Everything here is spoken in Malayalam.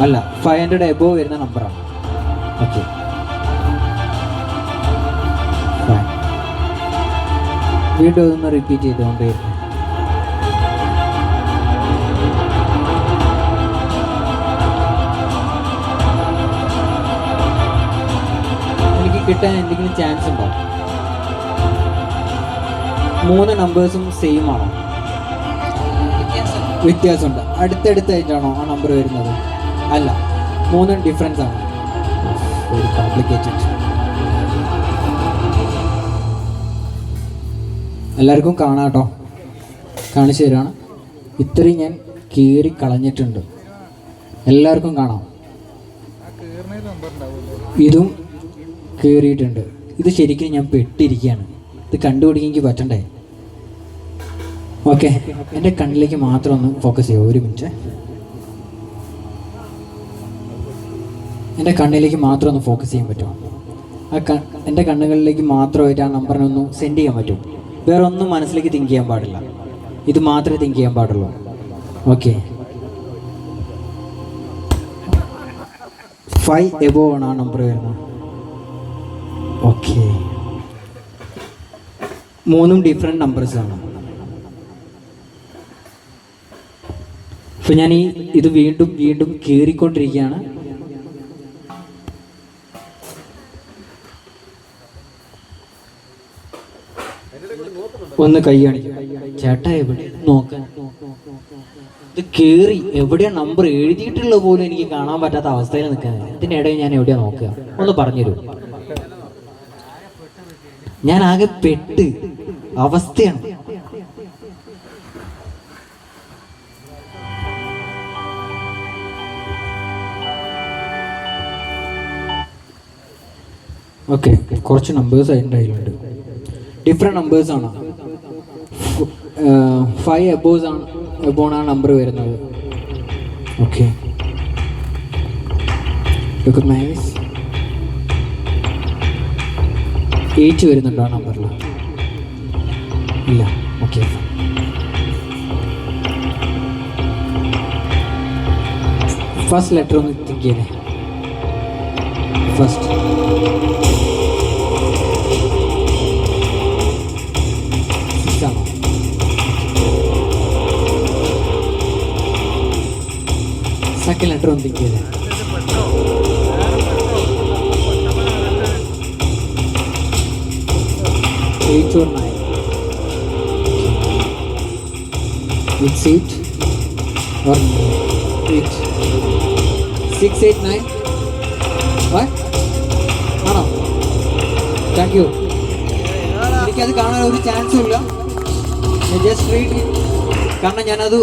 അല്ല, 500 എബോവ് വരുന്ന നമ്പറാണ്. ഓക്കെ, വീണ്ടും അതൊന്ന് റിപ്പീറ്റ് ചെയ്തുകൊണ്ട് എനിക്ക് കിട്ടാൻ എന്തെങ്കിലും ചാൻസ് ഉണ്ടോ? 3 നമ്പേഴ്സും സെയിം ആണോ? വ്യത്യാസമുണ്ട്. അടുത്തടുത്തായിട്ടാണോ ആ നമ്പർ വരുന്നത്? അല്ല, 3 ഡിഫറൻസ് ആണ്. ഒരു കോംപ്ലിക്കേറ്റഡ്. എല്ലാവർക്കും കാണാം കേട്ടോ, കാണിച്ചു തരാണ്. ഇത്രയും ഞാൻ കീറി കളഞ്ഞിട്ടുണ്ട്, എല്ലാവർക്കും കാണാം. ഇതും കീറിയിട്ടുണ്ട്. ഇത് ശരിക്കും ഞാൻ പെട്ടിരിക്കുകയാണ്. ഇത് കണ്ടുപിടിക്കാൻ പറ്റണ്ടേ? ഓക്കെ, എൻ്റെ കണ്ണിലേക്ക് മാത്രം ഒന്ന് ഫോക്കസ് ചെയ്യുക. ഒരു മിനിറ്റ്, എൻ്റെ കണ്ണിലേക്ക് മാത്രം ഒന്ന് ഫോക്കസ് ചെയ്യാൻ പറ്റുമോ? എൻ്റെ കണ്ണുകളിലേക്ക് മാത്രമായിട്ട് ആ നമ്പറിനെ ഒന്ന് സെൻഡ് ചെയ്യാൻ പറ്റും. വേറെ ഒന്നും മനസ്സിലേക്ക് തിങ്ക് ചെയ്യാൻ പാടില്ല, ഇത് മാത്രമേ തിങ്ക് ചെയ്യാൻ പാടുള്ളൂ. ഓക്കെ, 5 എബോവ് ആണ് ആ നമ്പർ വരുന്നത്. ഓക്കെ, 3 ഡിഫറെൻറ്റ് നമ്പേഴ്സാണ്. അപ്പോൾ ഞാൻ ഇത് വീണ്ടും വീണ്ടും കീറിക്കൊണ്ടിരിക്കുകയാണ്. ഒന്ന് കൈ കാണിക്കും ചേട്ടാ, എവിടെ നോക്കാൻ? ഇത് കീറി എവിടെയാ നമ്പർ എഴുതിയിട്ടുള്ളത് പോലും എനിക്ക് കാണാൻ പറ്റാത്ത അവസ്ഥയിൽ നിൽക്കാൻ. ഇതിനിടയിൽ ഞാൻ എവിടെയാ നോക്കുക? ഒന്ന് പറഞ്ഞുതരൂ. ഞാൻ ആകെ പെട്ട് അവസ്ഥയാണ്. ഓക്കെ, കുറച്ച് നമ്പേഴ്സ് അതിൻ്റെ കയ്യിലുണ്ട്. ഡിഫറെൻറ്റ് നമ്പേഴ്സാണ്. 5 എബോവ് ആണ് നമ്പർ വരുന്നത്. Okay, look at my eyes. 8 വരുന്നുണ്ടോ ആ നമ്പറിൽ? ഇല്ല. ഓക്കെ, ഫസ്റ്റ് ലെറ്റർ ഒന്ന് തിങ്ക് ചെയ്തേ. ഫസ്റ്റ് സെക്കൻഡ് ലെറ്റർ ഒന്ന് തിങ്ക് ചെയ്തേ. Eight or 9. It's 8 or 8. 6, 8, 9. What? ആണോ? Thank you. എനിക്കത് കാണാൻ ഒരു ചാൻസും ഇല്ല. ജസ്റ്റ് റീഡ്, കാരണം ഞാനത്